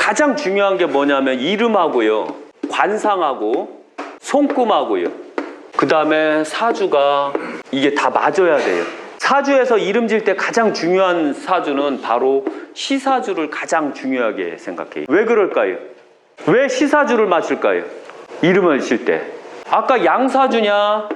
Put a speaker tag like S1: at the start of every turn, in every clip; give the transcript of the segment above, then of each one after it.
S1: 가장 중요한 게 뭐냐면 이름하고요, 관상하고 손금하고요, 그 다음에 사주가 이게 다 맞아야 돼요. 사주에서 이름 지을 때 가장 중요한 사주는 바로 시사주를 가장 중요하게 생각해요. 왜 그럴까요? 왜 시사주를 맞출까요? 이름을 질 때 아까 양사주냐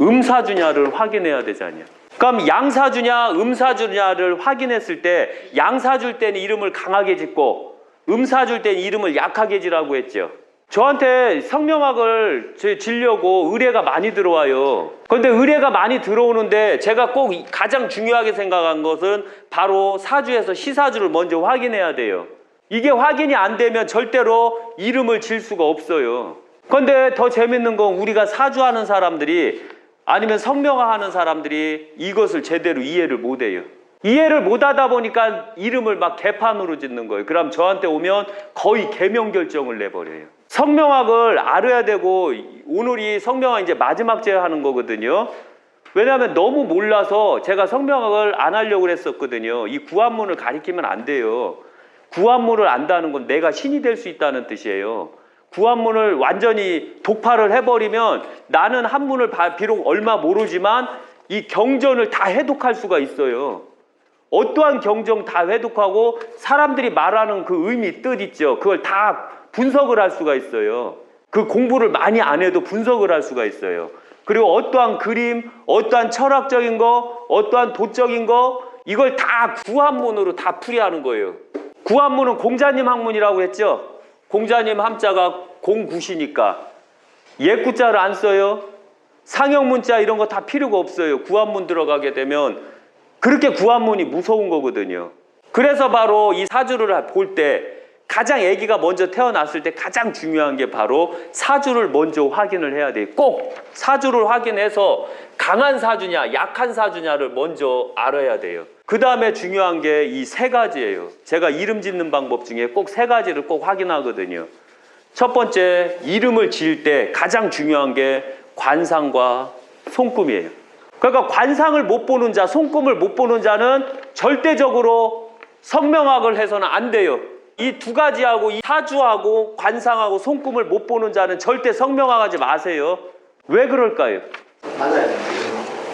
S1: 음사주냐를 확인해야 되잖아요. 그럼 양사주냐 음사주냐를 확인했을 때 양사줄 때는 이름을 강하게 짓고 음사줄 때는 이름을 약하게 지라고 했죠. 저한테 성명학을 지려고 의뢰가 많이 들어와요. 그런데 의뢰가 많이 들어오는데 제가 꼭 가장 중요하게 생각한 것은 바로 사주에서 시사주를 먼저 확인해야 돼요. 이게 확인이 안 되면 절대로 이름을 질 수가 없어요. 그런데 더 재밌는 건 우리가 사주하는 사람들이 아니면 성명하는 사람들이 이것을 제대로 이해를 못해요. 이해를 못하다 보니까 이름을 막 개판으로 짓는 거예요. 그럼 저한테 오면 거의 개명결정을 내버려요. 성명학을 알아야 되고 오늘이 성명학 이제 마지막 제하는 거거든요. 왜냐하면 너무 몰라서 제가 성명학을 안 하려고 했었거든요. 이 구한문을 가리키면 안 돼요. 구한문을 안다는 건 내가 신이 될 수 있다는 뜻이에요. 구한문을 완전히 독파를 해버리면 나는 한문을 비록 얼마 모르지만 이 경전을 다 해독할 수가 있어요. 어떠한 경전 다 해독하고 사람들이 말하는 그 의미, 뜻 있죠. 그걸 다 분석을 할 수가 있어요. 그 공부를 많이 안 해도 분석을 할 수가 있어요. 그리고 어떠한 그림, 어떠한 철학적인 거, 어떠한 도적인 거 이걸 다 구한문으로 다 풀이하는 거예요. 구한문은 공자님 학문이라고 했죠. 공자님 함자가 공구시니까 옛구자를 안 써요. 상형문자 이런 거 다 필요가 없어요. 구한문 들어가게 되면 그렇게 구한문이 무서운 거거든요. 그래서 바로 이 사주를 볼 때 가장 아기가 먼저 태어났을 때 가장 중요한 게 바로 사주를 먼저 확인을 해야 돼요. 꼭 사주를 확인해서 강한 사주냐 약한 사주냐를 먼저 알아야 돼요. 그 다음에 중요한 게 이 세 가지예요. 제가 이름 짓는 방법 중에 꼭 세 가지를 꼭 확인하거든요. 첫 번째, 이름을 지을 때 가장 중요한 게 관상과 손금이에요. 그러니까 관상을 못 보는 자, 손금을 못 보는 자는 절대적으로 성명학을 해서는 안 돼요. 이 두 가지하고 이 사주하고 관상하고 손금을 못 보는 자는 절대 성명학하지 마세요. 왜 그럴까요?
S2: 맞아요.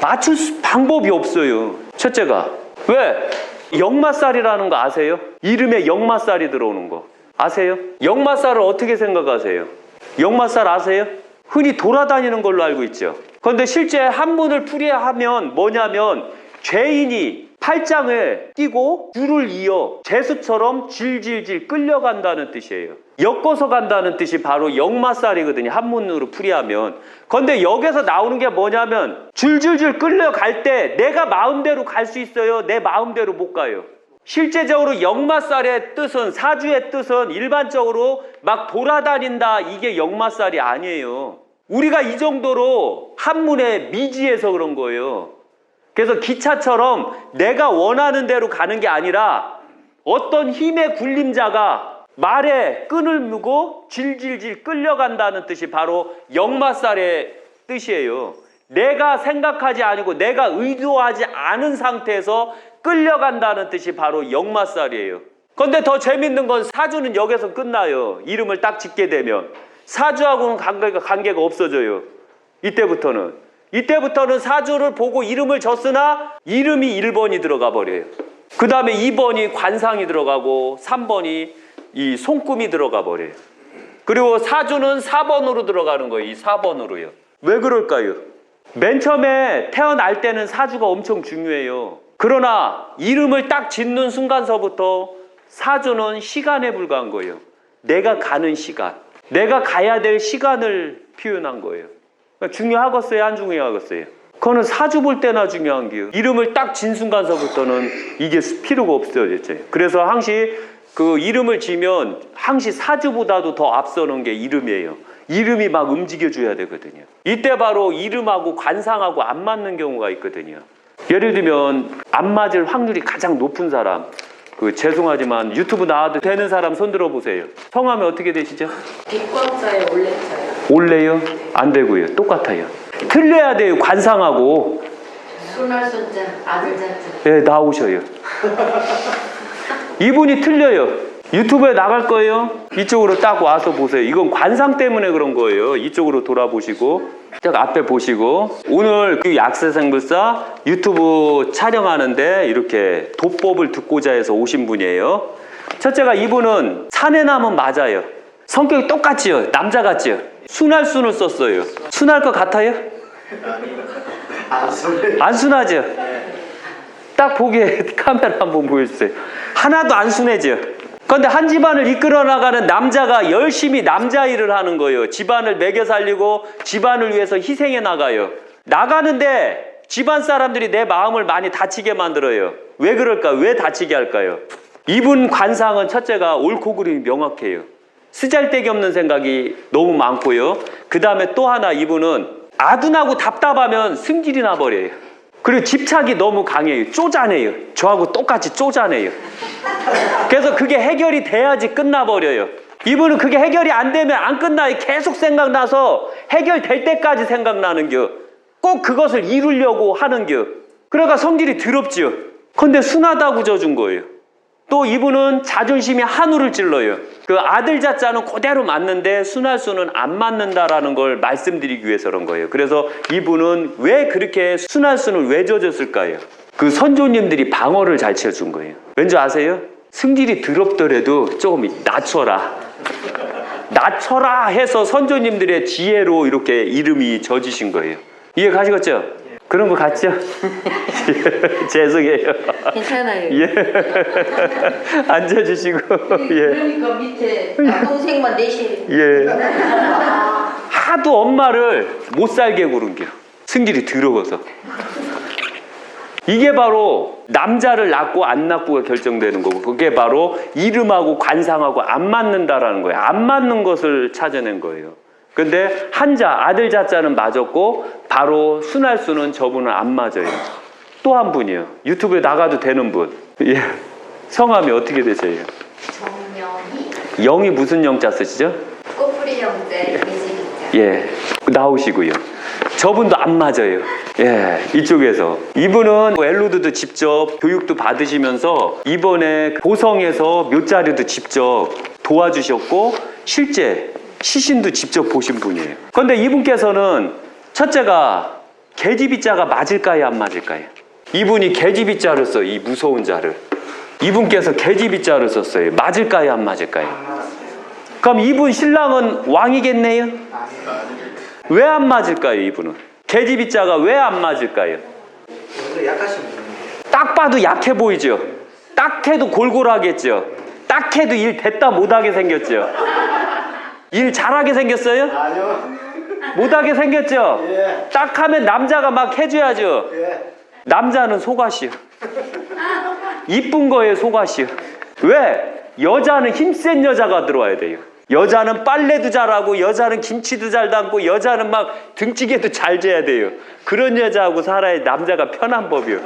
S1: 맞출 방법이 없어요. 첫째가 왜? 역마살이라는 거 아세요? 이름에 역마살이 들어오는 거 아세요? 역마살을 어떻게 생각하세요? 역마살 아세요? 흔히 돌아다니는 걸로 알고 있죠. 그런데 실제 한문을 풀이하면 뭐냐면 죄인이 팔짱을 끼고 줄을 이어 재수처럼 질질질 끌려간다는 뜻이에요. 엮어서 간다는 뜻이 바로 역마살이거든요. 한문으로 풀이하면. 그런데 여기서 나오는 게 뭐냐면 줄줄줄 끌려갈 때 내가 마음대로 갈 수 있어요? 내 마음대로 못 가요. 실제적으로 역마살의 뜻은, 사주의 뜻은 일반적으로 막 돌아다닌다, 이게 역마살이 아니에요. 우리가 이 정도로 한문에 미지해서 그런 거예요. 그래서 기차처럼 내가 원하는 대로 가는 게 아니라 어떤 힘의 굴림자가 말에 끈을 무고 질질질 끌려간다는 뜻이 바로 역마살의 뜻이에요. 내가 생각하지 않고 내가 의도하지 않은 상태에서 끌려간다는 뜻이 바로 역마살이에요. 그런데 더 재밌는 건 사주는 여기서 끝나요. 이름을 딱 짓게 되면 사주하고는 관계가 없어져요. 이때부터는 사주를 보고 이름을 졌으나 이름이 1번이 들어가 버려요. 그 다음에 2번이 관상이 들어가고 3번이 이 손금이 들어가 버려요. 그리고 사주는 4번으로 들어가는 거예요. 이 4번으로요. 왜 그럴까요? 맨 처음에 태어날 때는 사주가 엄청 중요해요. 그러나 이름을 딱 짓는 순간서부터 사주는 시간에 불과한 거예요. 내가 가는 시간, 내가 가야 될 시간을 표현한 거예요. 중요하겠어요? 안 중요하겠어요? 그거는 사주 볼 때나 중요한 게요. 이름을 딱 진 순간서부터는 이게 필요가 없어졌죠. 그래서 항시 그 이름을 지면 항시 사주보다도 더 앞서는 게 이름이에요. 이름이 막 움직여줘야 되거든요. 이때 바로 이름하고 관상하고 안 맞는 경우가 있거든요. 예를 들면 안 맞을 확률이 가장 높은 사람, 죄송하지만 유튜브 나와도 되는 사람 손 들어보세요. 성함이 어떻게 되시죠?
S3: 빅광자에 올레자요.
S1: 올래요? 안 되고요. 똑같아요. 틀려야 돼요. 관상하고.
S3: 손할 손자, 아들 자자.
S1: 네, 나오셔요. 이분이 틀려요. 유튜브에 나갈 거예요. 이쪽으로 딱 와서 보세요. 이건 관상 때문에 그런 거예요. 이쪽으로 돌아보시고 딱 앞에 보시고 오늘 그 약세생불사 유튜브 촬영하는데 이렇게 도법을 듣고자 해서 오신 분이에요. 첫째가 이분은 사내남은 맞아요. 성격이 똑같지요. 남자 같지요. 순할 순을 썼어요. 순할 것 같아요? 안 순하죠? 딱 보기에 카메라 한번 보여주세요. 하나도 안 순해져. 그런데 한 집안을 이끌어 나가는 남자가 열심히 남자 일을 하는 거예요. 집안을 먹여 살리고 집안을 위해서 희생해 나가요. 나가는데 집안 사람들이 내 마음을 많이 다치게 만들어요. 왜 그럴까? 왜 다치게 할까요? 이분 관상은 첫째가 옳고 그름이 명확해요. 쓰잘데기 없는 생각이 너무 많고요. 그 다음에 또 하나 이분은 아둔하고 답답하면 승질이 나버려요. 그리고 집착이 너무 강해요. 쪼잔해요. 저하고 똑같이 쪼잔해요. 그래서 그게 해결이 돼야지 끝나버려요. 이분은 그게 해결이 안 되면 안 끝나요. 계속 생각나서 해결될 때까지 생각나는겨. 꼭 그것을 이루려고 하는겨. 그러니까 성질이 더럽지요. 근데 순하다고 져준 거예요. 또 이분은 자존심이 한우를 찔러요. 그 아들 자자는 그대로 맞는데 순할 수는 안 맞는다라는 걸 말씀드리기 위해서 그런 거예요. 그래서 이분은 왜 그렇게 순할 수는 왜 져줬을까요? 그 선조님들이 방어를 잘 치워준 거예요. 왠지 아세요? 승질이 더럽더라도 조금 낮춰라. 낮춰라 해서 선조님들의 지혜로 이렇게 이름이 져지신 거예요. 이해 가시겠죠? 그런 거 같죠? 죄송해요.
S3: 괜찮아요.
S1: 예. 앉아주시고, 예.
S3: 그러니까 밑에 남동생만 넷이.
S1: 예. 하도 엄마를 못 살게 구른겨. 승질이 더러워서. 이게 바로 남자를 낳고 안 낳고가 결정되는 거고, 그게 바로 이름하고 관상하고 안 맞는다라는 거예요. 안 맞는 것을 찾아낸 거예요. 근데 한자, 아들 자자는 맞았고 바로 순할 수는 저분은 안 맞아요. 또 한 분이요. 유튜브에 나가도 되는 분. 예. 성함이 어떻게 되세요?
S2: 정명희
S1: 영이 무슨 영자 쓰시죠?
S2: 꽃뿌리 형제 미지기자.
S1: 예. 나오시고요. 저분도 안 맞아요. 예. 이쪽에서. 이분은 엘로드도 직접 교육도 받으시면서 이번에 보성에서 묘자리도 직접 도와주셨고 실제 시신도 직접 보신 분이에요. 그런데 이분께서는 첫째가 계집이자가 맞을까요? 안 맞을까요? 이분이 계집이자를 써요. 이 무서운 자를. 이분께서 계집이자를 썼어요. 맞을까요? 안 맞을까요? 그럼 이분 신랑은 왕이겠네요? 왜 안 맞을까요? 이분은 계집이자가 왜 안 맞을까요?
S4: 약하신 분이에요.
S1: 딱 봐도 약해 보이죠? 딱 해도 골골하겠죠? 딱 해도 일 됐다 못하게 생겼죠? 일 잘하게 생겼어요?
S4: 아니요.
S1: 못하게 생겼죠?
S4: 예.
S1: 딱 하면 남자가 막 해줘야죠?
S4: 예.
S1: 남자는 속았이요. 이쁜 거에 속았이요. 왜? 여자는 힘센 여자가 들어와야 돼요. 여자는 빨래도 잘하고 여자는 김치도 잘 담고 여자는 막 등찌개도 잘 재야 돼요. 그런 여자하고 살아야 남자가 편한 법이요.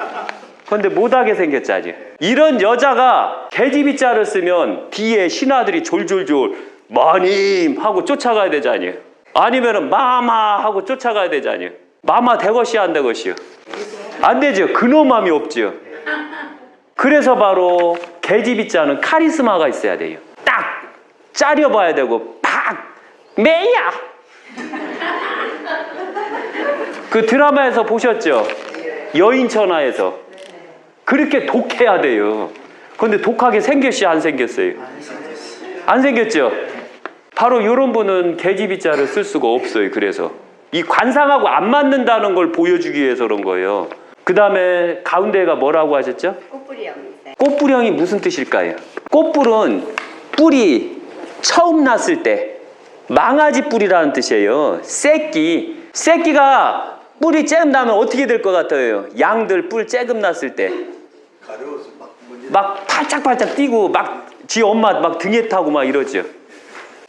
S1: 그런데 못하게 생겼잖아요. 이런 여자가 계집이자를 쓰면 뒤에 신하들이 졸졸졸 마님 하고 쫓아가야 되잖아요. 아니면은 마마 하고 쫓아가야 되잖아요. 마마 되것이요, 안 되것이요? 안 되죠. 근엄함이 없죠. 그래서 바로 계집이자는 카리스마가 있어야 돼요. 딱 짜려봐야 되고 팍 매야. 그 드라마에서 보셨죠? 여인천하에서 그렇게 독해야 돼요. 그런데 독하게 생겼어요, 안 생겼어요? 안 생겼죠? 바로 이런 분은 계집이자를 쓸 수가 없어요. 그래서 이 관상하고 안 맞는다는 걸 보여주기 위해서 그런 거예요. 그 다음에 가운데가 뭐라고 하셨죠?
S2: 꽃뿌리 형제.
S1: 꽃뿌령이 무슨 뜻일까요? 꽃뿌는 뿔이 처음 났을 때 망아지 뿔이라는 뜻이에요. 새끼가 뿔이 쬐금 나면 어떻게 될 것 같아요? 양들 뿔 쬐금 났을 때
S4: 가려워서
S1: 막 팔짝팔짝 뛰고 막 지 엄마 막 등에 타고 막 이러죠.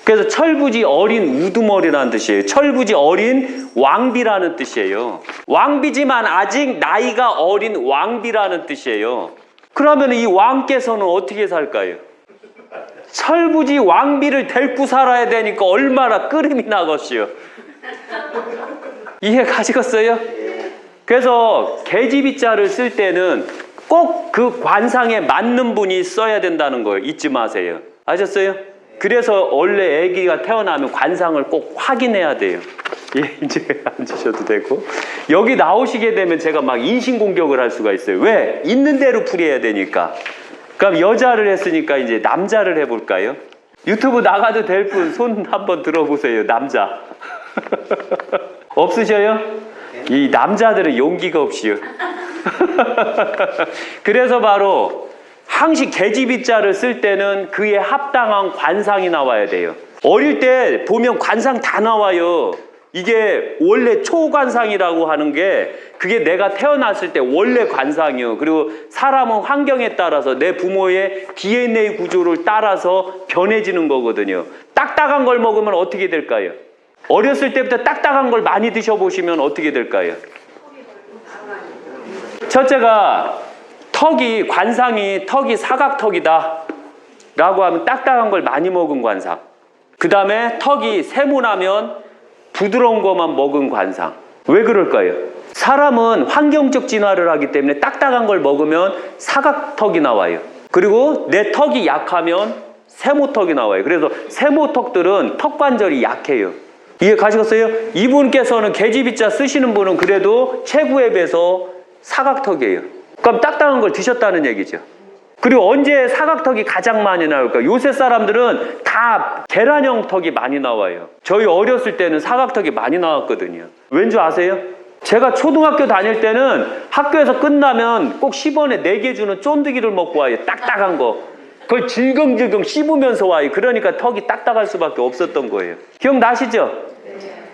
S1: 그래서 철부지 어린 우두머리라는 뜻이에요. 철부지 어린 왕비라는 뜻이에요. 왕비지만 아직 나이가 어린 왕비라는 뜻이에요. 그러면 이 왕께서는 어떻게 살까요? 철부지 왕비를 데리고 살아야 되니까 얼마나 끓음이 나겠어요. 이해 가시겠어요? 그래서 계집이자를 쓸 때는 꼭 그 관상에 맞는 분이 써야 된다는 거예요. 잊지 마세요. 아셨어요? 그래서 원래 아기가 태어나면 관상을 꼭 확인해야 돼요. 예, 이제 앉으셔도 되고. 여기 나오시게 되면 제가 막 인신공격을 할 수가 있어요. 왜? 있는 대로 풀이해야 되니까. 그럼 여자를 했으니까 이제 남자를 해볼까요? 유튜브 나가도 될 분 손 한번 들어보세요. 남자. 없으셔요? 이 남자들은 용기가 없이요. 그래서 바로 항시 계집이자를 쓸 때는 그에 합당한 관상이 나와야 돼요. 어릴 때 보면 관상 다 나와요. 이게 원래 초관상이라고 하는 게 그게 내가 태어났을 때 원래 관상이요. 그리고 사람은 환경에 따라서 내 부모의 DNA 구조를 따라서 변해지는 거거든요. 딱딱한 걸 먹으면 어떻게 될까요? 어렸을 때부터 딱딱한 걸 많이 드셔보시면 어떻게 될까요? 첫째가 관상이 턱이 사각턱이다 라고 하면 딱딱한 걸 많이 먹은 관상. 그 다음에 턱이 세모나면 부드러운 것만 먹은 관상. 왜 그럴까요? 사람은 환경적 진화를 하기 때문에 딱딱한 걸 먹으면 사각턱이 나와요. 그리고 내 턱이 약하면 세모턱이 나와요. 그래서 세모턱들은 턱관절이 약해요. 이해 가시겠어요? 이분께서는 계집이자 쓰시는 분은 그래도 체구에 비해서 사각턱이에요. 그럼 딱딱한 걸 드셨다는 얘기죠. 그리고 언제 사각턱이 가장 많이 나올까? 요새 사람들은 다 계란형 턱이 많이 나와요. 저희 어렸을 때는 사각턱이 많이 나왔거든요. 왠지 아세요? 제가 초등학교 다닐 때는 학교에서 끝나면 꼭 10원에 4개 주는 쫀득이를 먹고 와요. 딱딱한 거. 그걸 질겅질겅 씹으면서 와요. 그러니까 턱이 딱딱할 수밖에 없었던 거예요. 기억나시죠?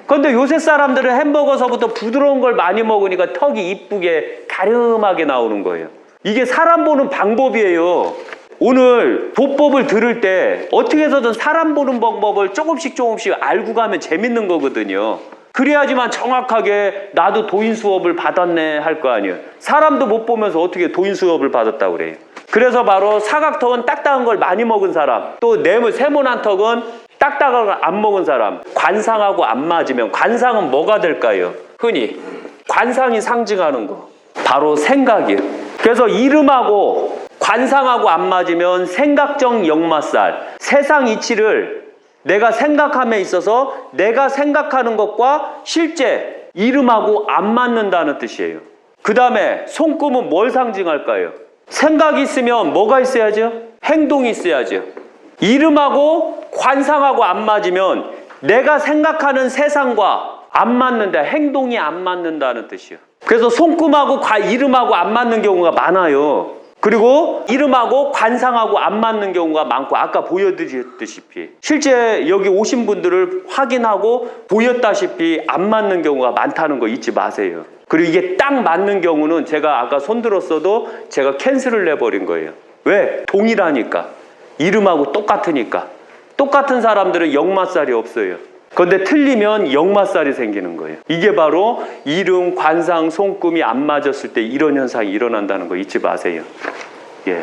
S1: 그런데 요새 사람들은 햄버거서부터 부드러운 걸 많이 먹으니까 턱이 이쁘게 가름하게 나오는 거예요. 이게 사람 보는 방법이에요. 오늘 도법을 들을 때 어떻게 해서든 사람 보는 방법을 조금씩 알고 가면 재밌는 거거든요. 그래야지만 정확하게 나도 도인 수업을 받았네 할 거 아니에요. 사람도 못 보면서 어떻게 도인 수업을 받았다고 그래요. 그래서 바로 사각턱은 딱딱한 걸 많이 먹은 사람, 또 세모난 턱은 딱딱한 걸 안 먹은 사람, 관상하고 안 맞으면 관상은 뭐가 될까요? 흔히 관상이 상징하는 거 바로 생각이에요. 그래서 이름하고 관상하고 안 맞으면 생각정 역마살, 세상 이치를 내가 생각함에 있어서 내가 생각하는 것과 실제 이름하고 안 맞는다는 뜻이에요. 그 다음에 손금은 뭘 상징할까요? 생각이 있으면 뭐가 있어야죠? 행동이 있어야죠. 이름하고 관상하고 안 맞으면 내가 생각하는 세상과 안 맞는다, 행동이 안 맞는다는 뜻이에요. 그래서 손금하고 이름하고 안 맞는 경우가 많아요. 그리고 이름하고 관상하고 안 맞는 경우가 많고, 아까 보여드렸다시피 실제 여기 오신 분들을 확인하고 보였다시피 안 맞는 경우가 많다는 거 잊지 마세요. 그리고 이게 딱 맞는 경우는 제가 아까 손들었어도 제가 캔슬을 내버린 거예요. 왜? 동일하니까. 이름하고 똑같으니까. 똑같은 사람들은 역마살이 없어요. 그런데 틀리면 역마살이 생기는 거예요. 이게 바로 이름, 관상, 손금이 안 맞았을 때 이런 현상이 일어난다는 거 잊지 마세요. 예.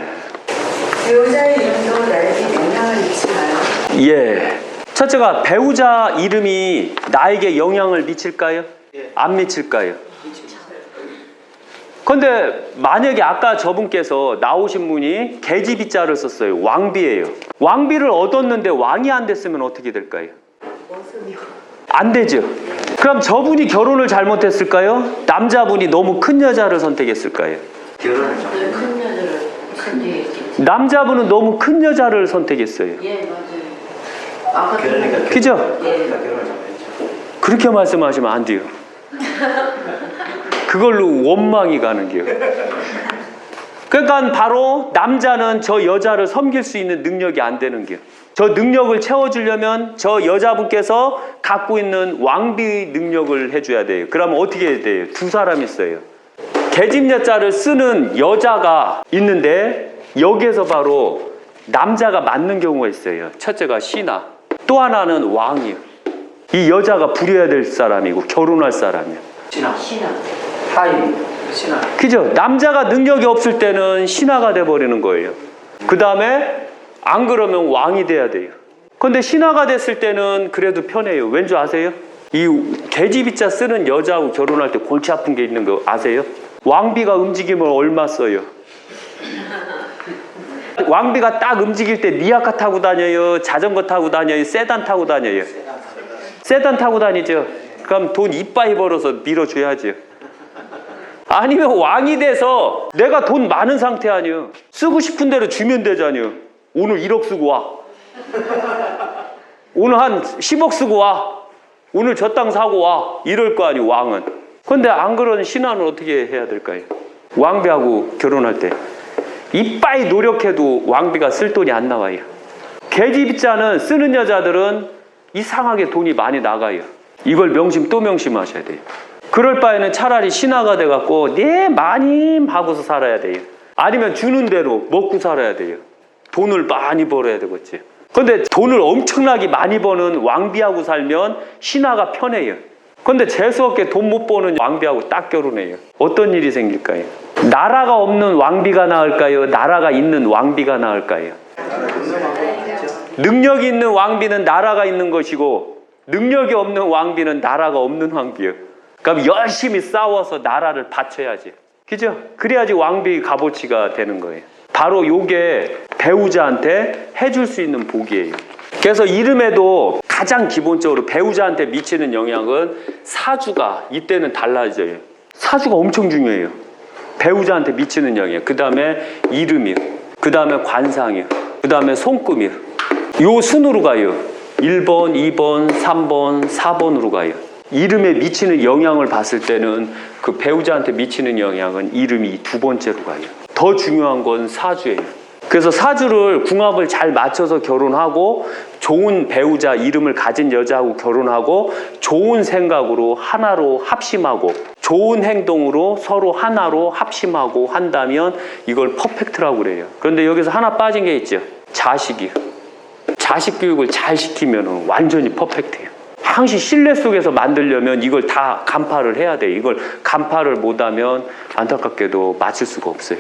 S3: 배우자의 이름도 나에게 영향을 미치나요?
S1: 예. 첫째가 배우자 이름이 나에게 영향을 미칠까요? 안 미칠까요? 근데 만약에 아까 저분께서 나오신 분이 계집이자를 썼어요. 왕비예요. 왕비를 얻었는데 왕이 안 됐으면 어떻게 될까요? 안 되죠. 그럼 저분이 결혼을 잘못했을까요? 남자분이 너무 큰 여자를 선택했을까요?
S4: 결혼을 좀.
S3: 큰 여자를 선택했지.
S1: 남자분은 너무 큰 여자를 선택했어요.
S3: 예, 맞아요. 아까
S4: 그러니까
S1: 그죠?
S4: 그러니까 결혼을 잘못했죠.
S1: 그렇게 말씀하시면 안 돼요. 그걸로 원망이 가는 게요. 그러니까 바로 남자는 저 여자를 섬길 수 있는 능력이 안 되는 게요. 저 능력을 채워주려면 저 여자분께서 갖고 있는 왕비 능력을 해줘야 돼요. 그러면 어떻게 해야 돼요? 두 사람이 있어요. 계집여자를 쓰는 여자가 있는데 여기에서 바로 남자가 맞는 경우가 있어요. 첫째가 신하, 또 하나는 왕이요. 이 여자가 부려야 될 사람이고 결혼할 사람이요.
S3: 신하.
S4: 하이 신하.
S1: 그죠? 남자가 능력이 없을 때는 신하가 돼버리는 거예요. 그 다음에 안 그러면 왕이 돼야 돼요. 근데 신하가 됐을 때는 그래도 편해요. 왠 줄 아세요? 이 계집이자 쓰는 여자하고 결혼할 때 골치 아픈 게 있는 거 아세요? 왕비가 움직이면 얼마 써요? 왕비가 딱 움직일 때 리아카 타고 다녀요? 자전거 타고 다녀요? 세단 타고 다녀요? 세단 타고 다니죠. 그럼 돈 이빠이 벌어서 밀어줘야죠. 아니면 왕이 돼서 내가 돈 많은 상태 아니에요. 쓰고 싶은 대로 주면 되잖아요. 오늘 1억 쓰고 와. 오늘 한 10억 쓰고 와. 오늘 저 땅 사고 와. 이럴 거 아니에요, 왕은. 근데 안 그런 신하는 어떻게 해야 될까요? 왕비하고 결혼할 때 이빠이 노력해도 왕비가 쓸 돈이 안 나와요. 계집자는 쓰는 여자들은 이상하게 돈이 많이 나가요. 이걸 명심 또 명심하셔야 돼요. 그럴 바에는 차라리 신하가 돼갖고 네 마님 하고서 살아야 돼요. 아니면 주는 대로 먹고 살아야 돼요. 돈을 많이 벌어야 되겠지. 근데 돈을 엄청나게 많이 버는 왕비하고 살면 신하가 편해요. 근데 재수없게 돈 못 버는 왕비하고 딱 결혼해요. 어떤 일이 생길까요? 나라가 없는 왕비가 나을까요? 나라가 있는 왕비가 나을까요? 능력이 있는 왕비는 나라가 있는 것이고 능력이 없는 왕비는 나라가 없는 왕비예요. 그럼 열심히 싸워서 나라를 바쳐야지. 그죠? 그래야지 왕비 값어치가 되는 거예요. 바로 요게 배우자한테 해줄 수 있는 복이에요. 그래서 이름에도 가장 기본적으로 배우자한테 미치는 영향은 사주가 이때는 달라져요. 사주가 엄청 중요해요. 배우자한테 미치는 영향. 그 다음에 이름이요. 그 다음에 관상이요. 그 다음에 손금이요. 요 순으로 가요. 1번, 2번, 3번, 4번으로 가요. 이름에 미치는 영향을 봤을 때는 그 배우자한테 미치는 영향은 이름이 두 번째로 가요. 더 중요한 건 사주예요. 그래서 사주를 궁합을 잘 맞춰서 결혼하고 좋은 배우자 이름을 가진 여자하고 결혼하고 좋은 생각으로 하나로 합심하고 좋은 행동으로 서로 하나로 합심하고 한다면 이걸 퍼펙트라고 그래요. 그런데 여기서 하나 빠진 게 있죠. 자식이요. 자식 교육을 잘 시키면 완전히 퍼펙트해요. 항시 신뢰 속에서 만들려면 이걸 다 간파를 해야 돼요. 이걸 간파를 못하면 안타깝게도 맞출 수가 없어요.